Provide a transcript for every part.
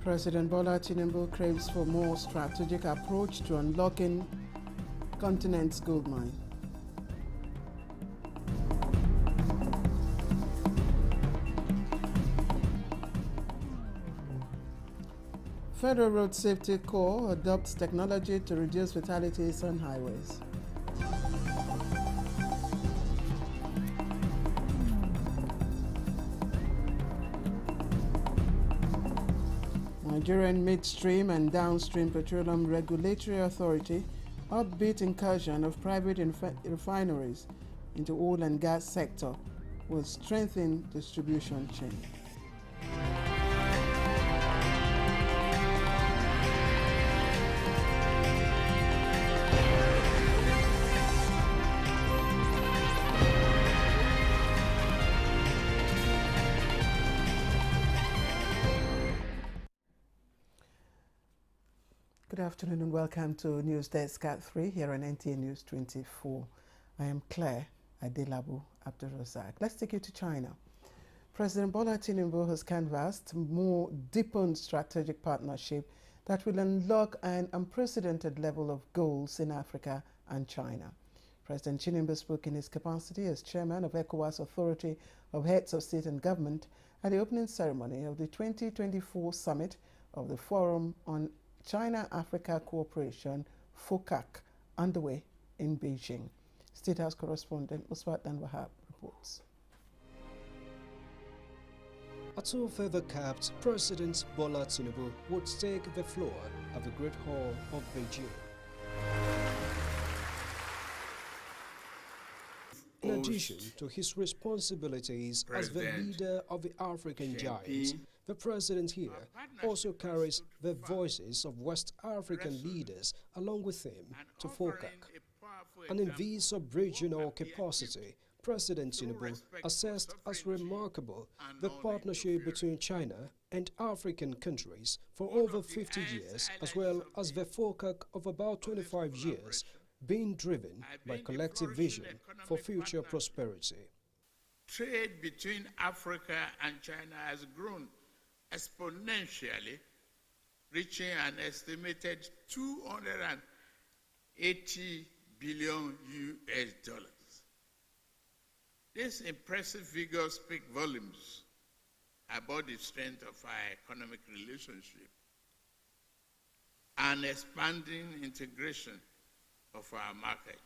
President Bola Tinubu craves for more strategic approach to unlocking continent's gold mine. Federal Road Safety Corps adopts technology to reduce fatalities on highways. Nigerian Midstream and Downstream Petroleum Regulatory Authority upbeat incursion of private refineries into oil and gas sector will strengthen distribution chain. Good afternoon and welcome to News Desk at 3 here on Nta News 24. I am Claire Adelabu Abdulrazak. Let's take you to China. President Bola Tinubu has canvassed more deepened strategic partnership that will unlock an unprecedented level of goals in Africa and China. President Tinubu spoke in his capacity as chairman of ECOWAS Authority of Heads of State and Government at the opening ceremony of the 2024 summit of the Forum on China-Africa Cooperation, FOCAC, underway in Beijing. State House correspondent Uswat Danwahab reports. At all further capped, President Bola Tinubu would take the floor at the Great Hall of Beijing. In addition to his responsibilities as the leader of the African giants, the president here also carries the voices of West African leaders along with him to FOCAC. And in this sub-regional capacity, President Tinubu assessed as remarkable the partnership between China and African countries for over 50 years, as well as the FOCAC of about 25 years, being driven by collective vision for future prosperity. Trade between Africa and China has grown exponentially, reaching an estimated $280 billion US. These impressive figures speak volumes about the strength of our economic relationship and expanding integration of our market.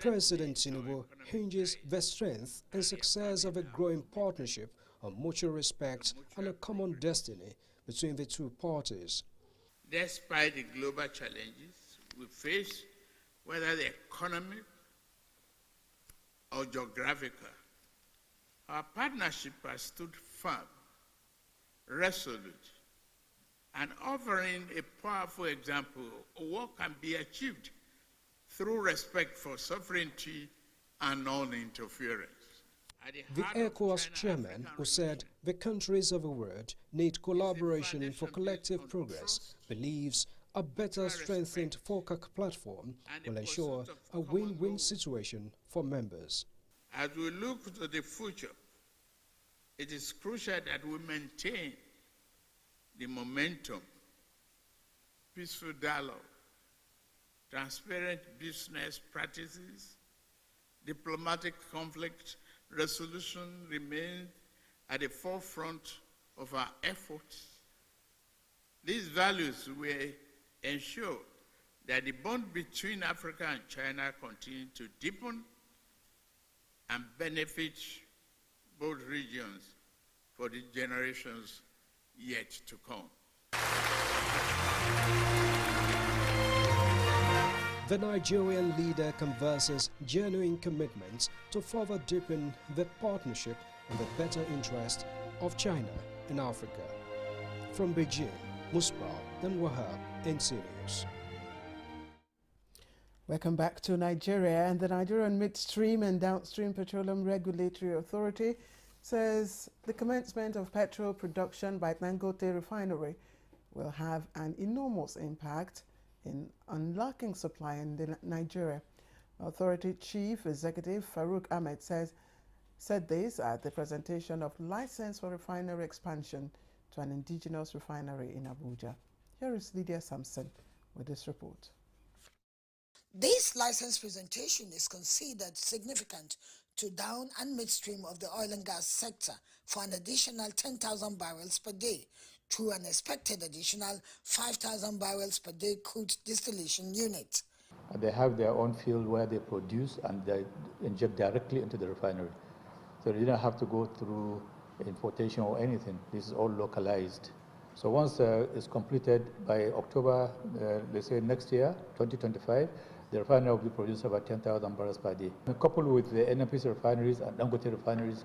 President Tinubu hinges the strength and success of a growing partnership on mutual respect and a common destiny between the two parties. Despite the global challenges we face, whether the economic or geographical, our partnership has stood firm, resolute, and offering a powerful example of what can be achieved through respect for sovereignty and non-interference. The ECOWAS chairman, who said the countries of the world need collaboration for collective progress, believes a better strengthened FOCAC platform will ensure a win-win situation for members. As we look to the future, it is crucial that we maintain the momentum, peaceful dialogue, transparent business practices, diplomatic conflict resolution remains at the forefront of our efforts. These values will ensure that the bond between Africa and China continue to deepen and benefit both regions for the generations yet to come. The Nigerian leader converses genuine commitments to further deepen the partnership in the better interest of China and Africa. From Beijing, Musbah Danwahab, Nta News. Welcome back to Nigeria. And the Nigerian Midstream and Downstream Petroleum Regulatory Authority says the commencement of petrol production by Dangote Refinery will have an enormous impact in unlocking supply in Nigeria. Authority Chief Executive Farouk Ahmed said this at the presentation of license for refinery expansion to an indigenous refinery in Abuja. Here is Lydia Sampson with this report. This license presentation is considered significant to down and midstream of the oil and gas sector for an additional 10,000 barrels per day through an expected additional 5,000 barrels per day crude distillation unit. They have their own field where they produce and they inject directly into the refinery. So they don't have to go through importation or anything. This is all localized. So once it's completed by October, let's say next year, 2025, the refinery will be producing about 10,000 barrels per day. Coupled with the NNPC refineries and Dangote refineries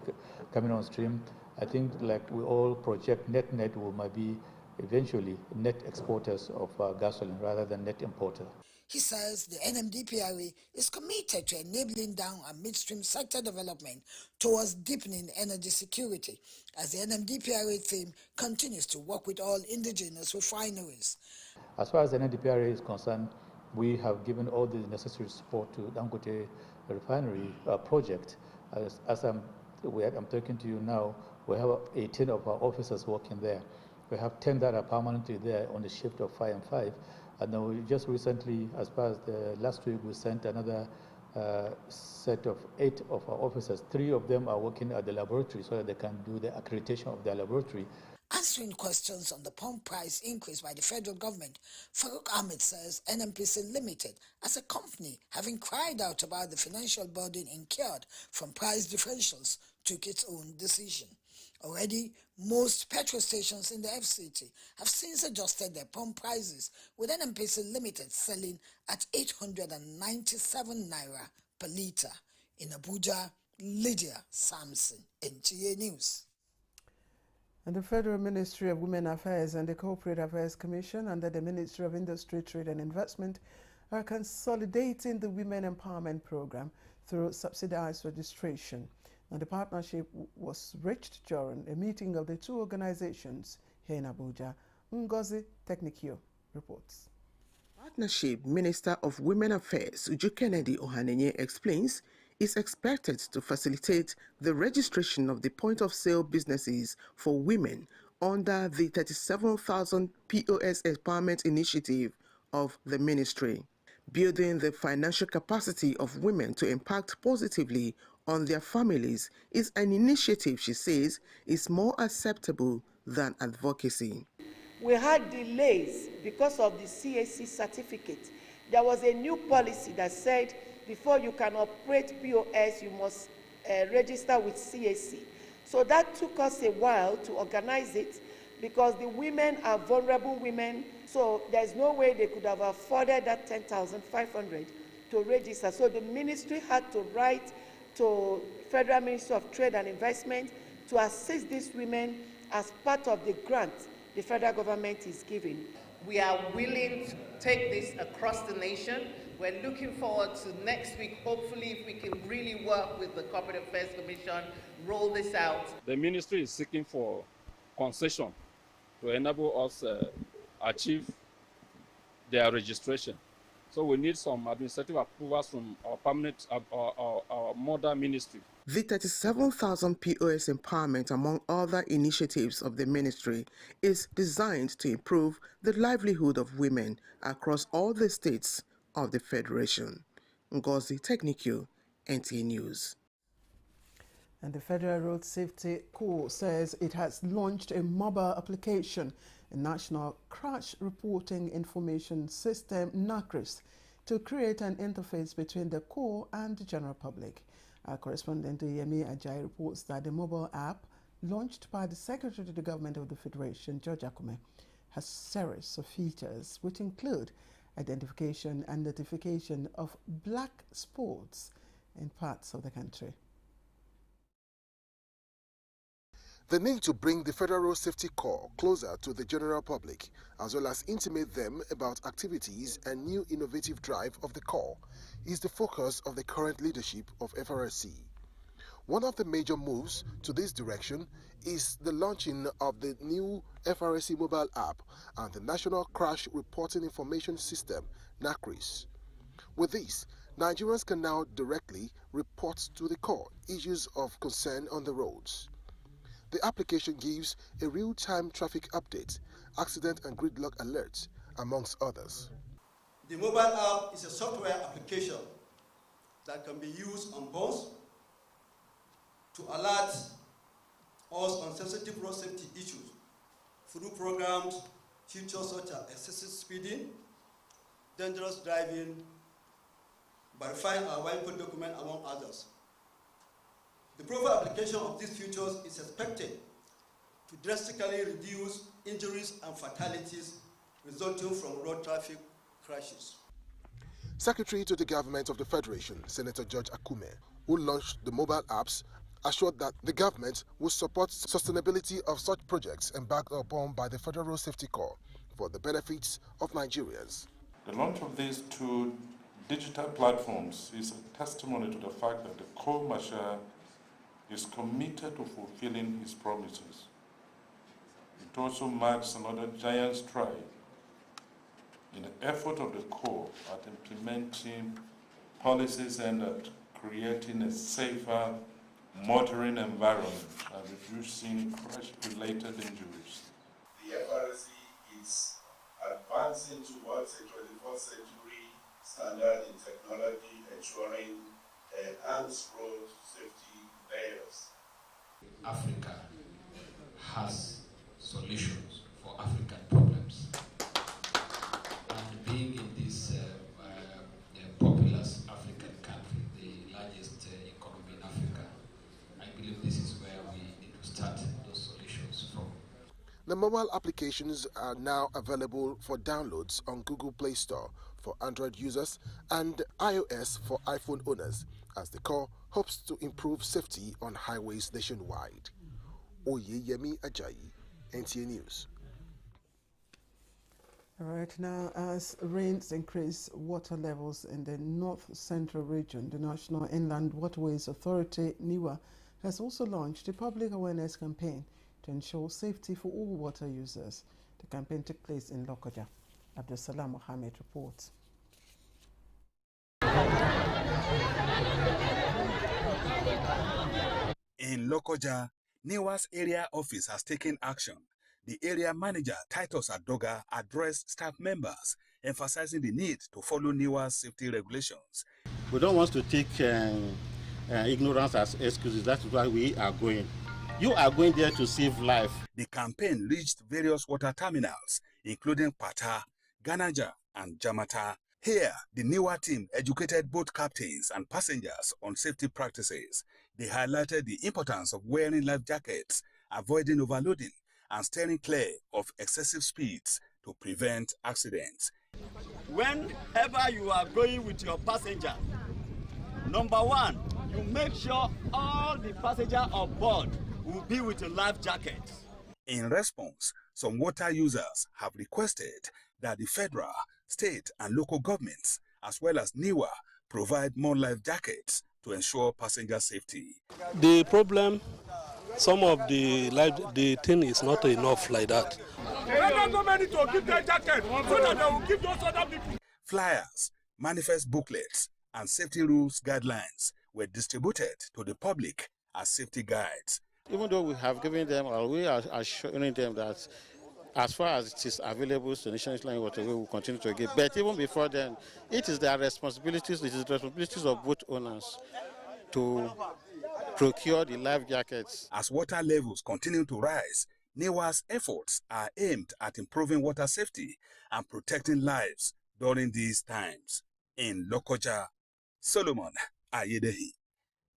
coming on stream, I think like we all project net we might be eventually net exporters of gasoline rather than net importer. He says the NMDPRA is committed to enabling down and midstream sector development towards deepening energy security as the NMDPRA theme continues to work with all indigenous refineries. As far as the NMDPRA is concerned, we have given all the necessary support to Dangote refinery project. As I'm talking to you now, we have 18 of our officers working there. We have 10 that are permanently there on the shift of 5 and 5. And then we just recently, as far as the last week, we sent another set of 8 of our officers. 3 of them are working at the laboratory so that they can do the accreditation of their laboratory. Answering questions on the pump price increase by the federal government, Farouk Ahmed says NNPC Limited, as a company having cried out about the financial burden incurred from price differentials, took its own decision. Already, most petrol stations in the FCT have since adjusted their pump prices, with NNPC Limited selling at 897 naira per litre. In Abuja, Lydia Sampson, Nta News. And the Federal Ministry of Women Affairs and the Corporate Affairs Commission under the Ministry of Industry, Trade and Investment are consolidating the Women Empowerment Program through subsidized registration. And the partnership was reached during a meeting of the two organizations here in Abuja. Ngozi Technikio reports. Partnership Minister of Women Affairs Uju Kennedy Ohanenye explains is expected to facilitate the registration of the point-of-sale businesses for women under the 37,000 POS Empowerment Initiative of the ministry. Building the financial capacity of women to impact positively on their families is an initiative, she says, is more acceptable than advocacy. We had delays because of the CAC certificate. There was a new policy that said before you can operate POS, you must register with CAC. So that took us a while to organize it because the women are vulnerable women, so there's no way they could have afforded that 10,500 to register. So the ministry had to write to Federal Ministry of Trade and Investment to assist these women as part of the grant the federal government is giving. We are willing to take this across the nation. We're looking forward to next week, hopefully, if we can really work with the Corporate Affairs Commission, roll this out. The ministry is seeking for concession to enable us achieve their registration. So we need some administrative approvals from our permanent, our mother ministry. The 37,000 POS empowerment, among other initiatives of the ministry, is designed to improve the livelihood of women across all the states of the Federation. Ngozi Technikio, Nta News. And the Federal Road Safety Corps says it has launched a mobile application, a National Crash Reporting Information System, NACRIS, to create an interface between the Corps and the general public. Our correspondent Yemi Ajayi reports that the mobile app, launched by the Secretary to the Government of the Federation, George Akume, has series of features which include identification and notification of black spots in parts of the country. The need to bring the Federal Road Safety Corps closer to the general public, as well as intimate them about activities and new innovative drive of the Corps, is the focus of the current leadership of FRSC. One of the major moves to this direction is the launching of the new FRSC mobile app and the National Crash Reporting Information System, NACRIS. With this, Nigerians can now directly report to the Corps issues of concern on the roads. The application gives a real-time traffic update, accident and gridlock alerts, amongst others. The mobile app is a software application that can be used on boards to alert us on sensitive road safety issues through programs, features such as excessive speeding, dangerous driving, verifying our vehicle document, among others. The proper application of these features is expected to drastically reduce injuries and fatalities resulting from road traffic crashes. Secretary to the Government of the Federation, Senator George Akume, who launched the mobile apps, assured that the government will support sustainability of such projects embarked upon by the Federal Road Safety Corps for the benefits of Nigerians. The launch of these two digital platforms is a testimony to the fact that the Corps Marshal is committed to fulfilling his promises. It also marks another giant stride in the effort of the Corps at implementing policies aimed at creating a safer motoring environment and reducing crash-related injuries. The FRC is advancing towards a 21st century standard in technology, ensuring enhanced road safety layers. Africa has solutions for African problems. And being in this populous African country, the largest economy in Africa, I believe this is where we need to start those solutions from. The mobile applications are now available for downloads on Google Play Store for Android users and iOS for iPhone owners, as the Corps hopes to improve safety on highways nationwide. Oyeyemi Ajayi, NTA News. All right, now as rains increase water levels in the north central region, the National Inland Waterways Authority, NIWA, has also launched a public awareness campaign to ensure safety for all water users. The campaign took place in Lokoja. Abdulsalam Mohammed reports. In Lokoja, NIWA's area office has taken action. The area manager, Titus Adoga, addressed staff members, emphasizing the need to follow NIWA's safety regulations. We don't want to take ignorance as excuses. That's why we are going. You are going there to save life. The campaign reached various water terminals, including Pata, Ganaja, and Jamata. Here, the NIWA team educated both captains and passengers on safety practices. They highlighted the importance of wearing life jackets, avoiding overloading, and steering clear of excessive speeds to prevent accidents. Whenever you are going with your passenger, number one, you make sure all the passengers on board will be with a life jacket. In response, some water users have requested that the federal, state, and local governments, as well as NIWA, provide more life jackets to ensure passenger safety. The problem, some of the thing is not enough like that. To give their jacket so that they will give those other people. Flyers, manifest booklets, and safety rules guidelines were distributed to the public as safety guides. Even though we have given them, or we are assuring them that as far as it is available to national waterway, we will continue to give. But even before then, it is their responsibilities, it is the responsibilities of both owners to procure the life jackets. As water levels continue to rise, NIWA's efforts are aimed at improving water safety and protecting lives during these times. In Lokoja, Solomon Ayedehi,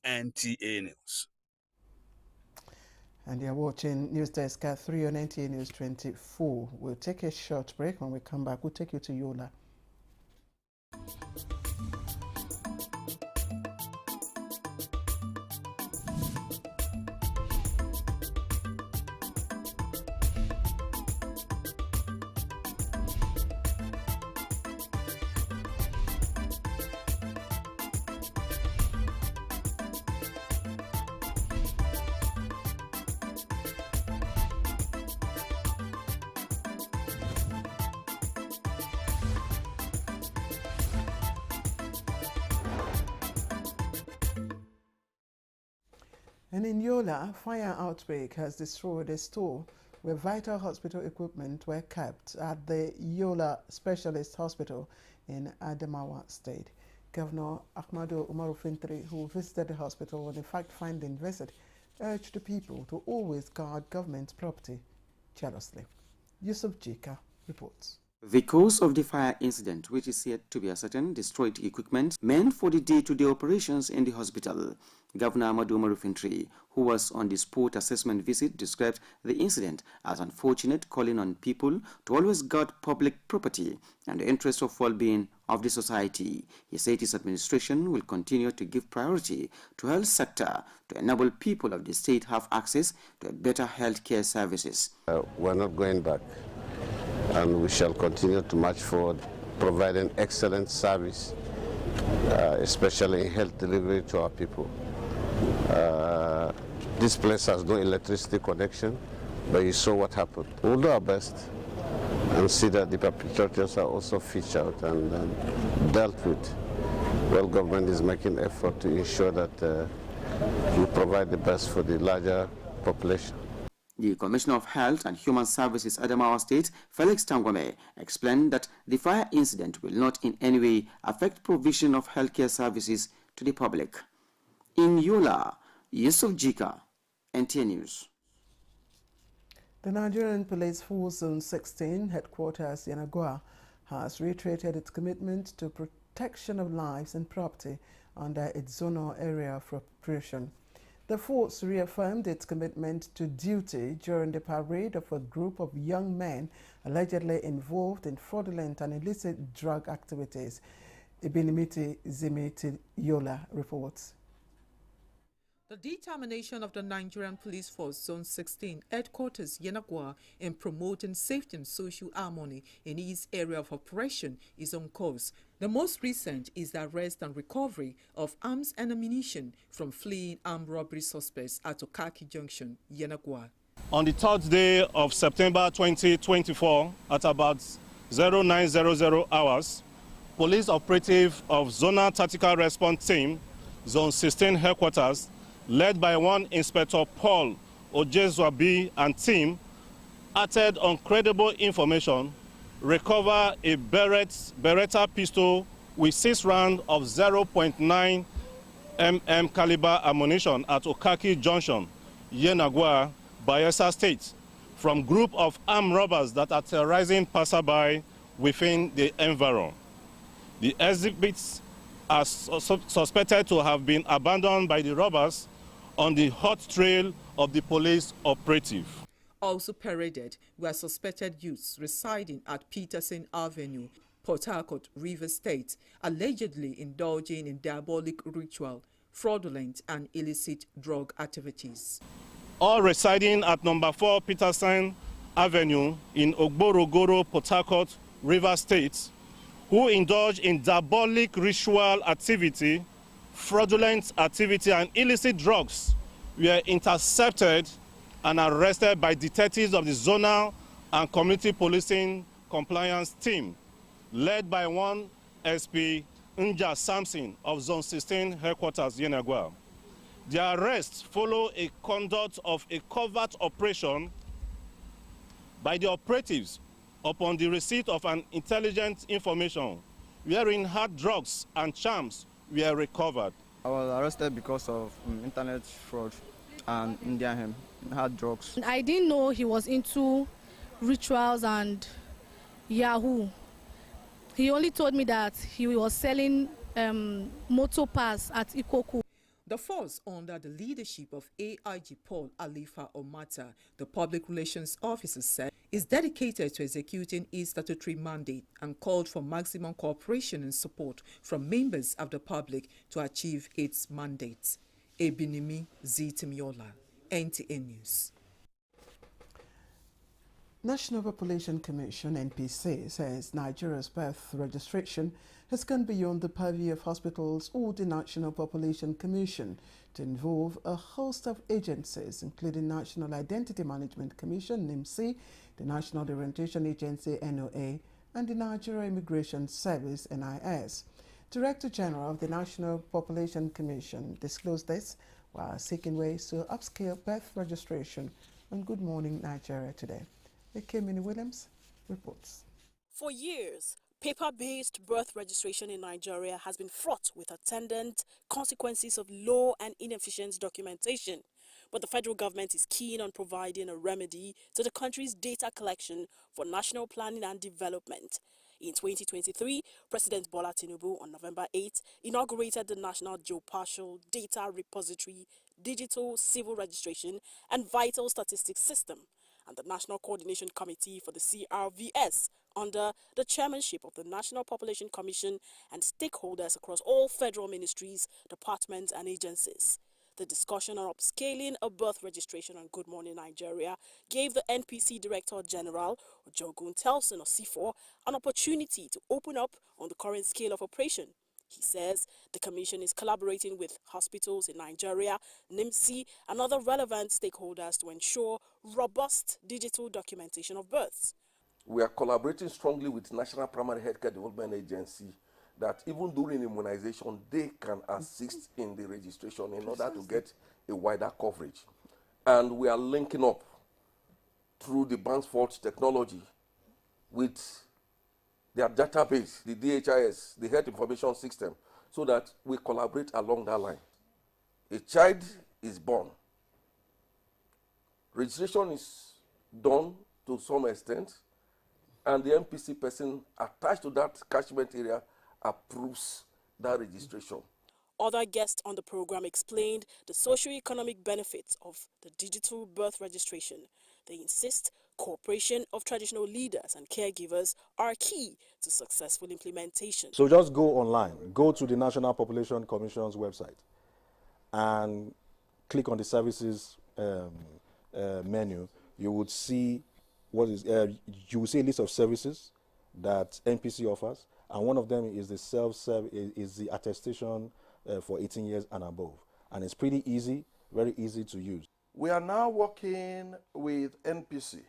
NTA News. And you're watching News Desk at 3 on NTA News 24. We'll take a short break. When we come back, we'll take you to Yola. And in Yola, fire outbreak has destroyed a store where vital hospital equipment were kept at the Yola Specialist Hospital in Adamawa State. Governor Ahmadu Umaru Fintri, who visited the hospital on a fact-finding visit, urged the people to always guard government property jealously. Yusuf Jika reports. The cause of the fire incident, which is yet to be ascertained, destroyed equipment meant for the day-to-day operations in the hospital. Governor Ahmadu Umaru Fintri, who was on the sport assessment visit, described the incident as unfortunate, calling on people to always guard public property and the interest of well-being of the society. He said his administration will continue to give priority to health sector to enable people of the state have access to better health care services. We're not going back, and we shall continue to march forward, providing excellent service, especially in health delivery to our people. This place has no electricity connection, but you saw what happened. We'll do our best and see that the perpetrators are also fished out and dealt with. Well, government is making effort to ensure that we provide the best for the larger population. The Commissioner of Health and Human Services Adamawa State, Felix Tangwame, explained that the fire incident will not in any way affect provision of healthcare services to the public. In Yola, Yusuf Jika, Nta News. The Nigerian Police Force Zone 16 headquarters Yenagua has reiterated its commitment to protection of lives and property under its zonal area of operation. The force reaffirmed its commitment to duty during the parade of a group of young men allegedly involved in fraudulent and illicit drug activities. Ibinimiti Zimiti Yola reports. The determination of the Nigerian Police Force Zone 16 headquarters Yenagua in promoting safety and social harmony in its area of operation is on course. The most recent is the arrest and recovery of arms and ammunition from fleeing armed robbery suspects at Okaki Junction, Yenagua. On the third day of September 2024, at about 0900 hours, police operative of Zonal Tactical Response Team, Zone 16 headquarters, led by one Inspector Paul Ojezwabi and team, acted on credible information, recover a Beretta pistol with 6 rounds of 0.9 mm caliber ammunition at Okaki Junction, Yenagua, Bayelsa State, from group of armed robbers that are terrorizing passerby within the environment. The exhibits are suspected to have been abandoned by the robbers on the hot trail of the police operative. Also paraded were suspected youths residing at Peterson Avenue, Port Harcourt, River State, allegedly indulging in diabolic ritual, fraudulent and illicit drug activities. All residing at number 4 Peterson Avenue in Ogborogoro, Port Harcourt, River State, who indulge in diabolic ritual activity, fraudulent activity and illicit drugs, were intercepted and arrested by detectives of the Zonal and Community Policing Compliance Team, led by one SP Nja Samson of Zone 16 headquarters, Yenagua. The arrests follow a conduct of a covert operation by the operatives upon the receipt of an intelligent information wherein hard drugs and charms were recovered. I was arrested because of internet fraud and Indian hard drugs. I didn't know he was into rituals and Yahoo. He only told me that he was selling motor pass at Ikoku. The force, under the leadership of AIG Paul Alifa Omata, the public relations officer, said, is dedicated to executing its statutory mandate and called for maximum cooperation and support from members of the public to achieve its mandate. Ebinimi Zitimiola, NTA News. National Population Commission, NPC, says Nigeria's birth registration has gone beyond the purview of hospitals or the National Population Commission to involve a host of agencies, including National Identity Management Commission, NIMC, the National Orientation Agency, NOA, and the Nigeria Immigration Service, NIS. Director General of the National Population Commission disclosed this while seeking ways to upscale birth registration on Good Morning Nigeria today. Ekemini Williams reports. For years, paper-based birth registration in Nigeria has been fraught with attendant consequences of low and inefficient documentation. But the federal government is keen on providing a remedy to the country's data collection for national planning and development. In 2023, President Bola Tinubu on November 8 inaugurated the National Geospatial Data Repository, Digital Civil Registration and Vital Statistics System, and the National Coordination Committee for the CRVS under the chairmanship of the National Population Commission and stakeholders across all federal ministries, departments and agencies. The discussion on upscaling a birth registration on Good Morning Nigeria gave the NPC Director General, Ojogun Telson Osifo, an opportunity to open up on the current scale of operation. He says the Commission is collaborating with hospitals in Nigeria, NIMC, and other relevant stakeholders to ensure robust digital documentation of births. We are collaborating strongly with National Primary Healthcare Development Agency that even during immunization, they can assist in the registration in order to get a wider coverage. And we are linking up through the Bansford technology with their database, the DHIS, the Health Information System, so that we collaborate along that line. A child is born. Registration is done to some extent, and the MPC person attached to that catchment area approves that registration. Other guests on the program explained the socio-economic benefits of the digital birth registration. They insist cooperation of traditional leaders and caregivers are key to successful implementation. So just go online, go to the National Population Commission's website and click on the services menu. You would see you will see a list of services that NPC offers, and one of them is the attestation for 18 years and above. And it's pretty easy, very easy to use. We are now working with NPC,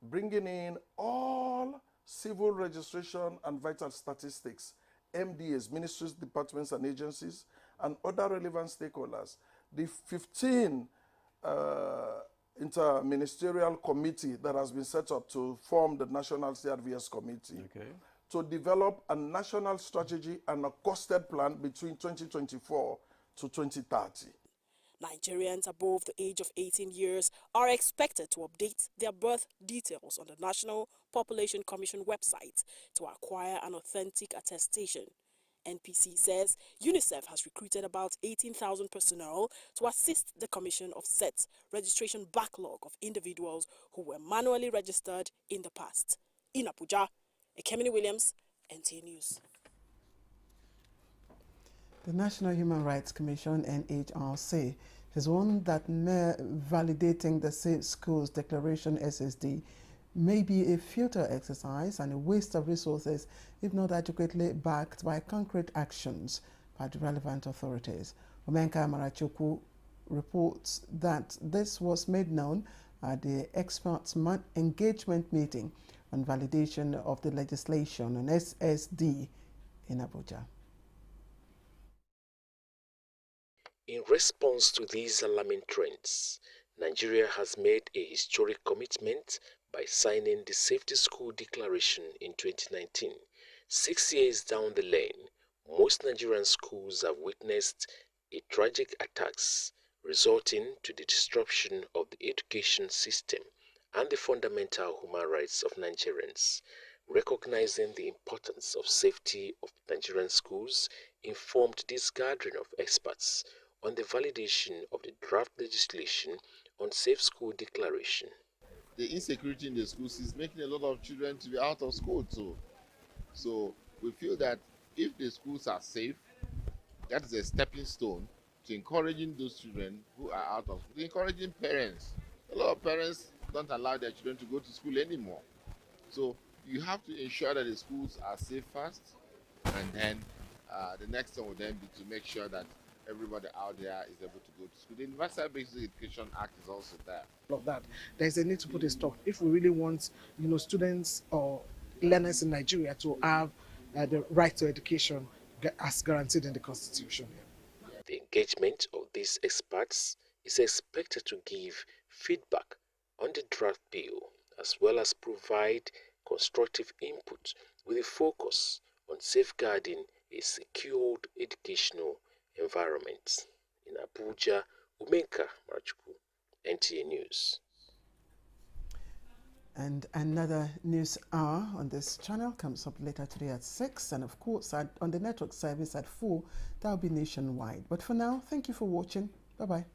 bringing in all civil registration and vital statistics, MDAs, ministries, departments, and agencies, and other relevant stakeholders. The 15 inter-ministerial committee that has been set up to form the National CRVS Committee to develop a national strategy and a costed plan between 2024 to 2030. Nigerians above the age of 18 years are expected to update their birth details on the National Population Commission website to acquire an authentic attestation. NPC says UNICEF has recruited about 18,000 personnel to assist the Commission offset registration backlog of individuals who were manually registered in the past. In Abuja, Ekemini Williams, Nta News. The National Human Rights Commission, NHRC, has warned that mere validating the Safe Schools Declaration SSD may be a futile exercise and a waste of resources if not adequately backed by concrete actions by the relevant authorities. Omenka Marachukwu reports that this was made known at the experts' engagement meeting on validation of the legislation on SSD in Abuja. In response to these alarming trends, Nigeria has made a historic commitment by signing the Safety School Declaration in 2019. 6 years down the lane, most Nigerian schools have witnessed a tragic attacks resulting to the disruption of the education system and the fundamental human rights of Nigerians. Recognizing the importance of safety of Nigerian schools informed this gathering of experts on the validation of the draft legislation on Safe School Declaration. The insecurity in the schools is making a lot of children to be out of school too. So we feel that if the schools are safe, that is a stepping stone to encouraging those children who are out of school, encouraging parents. A lot of parents don't allow their children to go to school anymore. So you have to ensure that the schools are safe first, and then the next one will then be to make sure that everybody out there is able to go to school. The Universal Basic Education Act is also there. Of that, there's a need to put a stop if we really want, students or learners in Nigeria to have the right to education as guaranteed in the Constitution. The engagement of these experts is expected to give feedback on the draft bill as well as provide constructive input with a focus on safeguarding a secured educational environment. In Abuja, Umenka Marchuku, NTA News. And another news hour on this channel comes up later today at 6, and of course on the network service at 4. That'll be nationwide. But for now, thank you for watching. Bye-bye.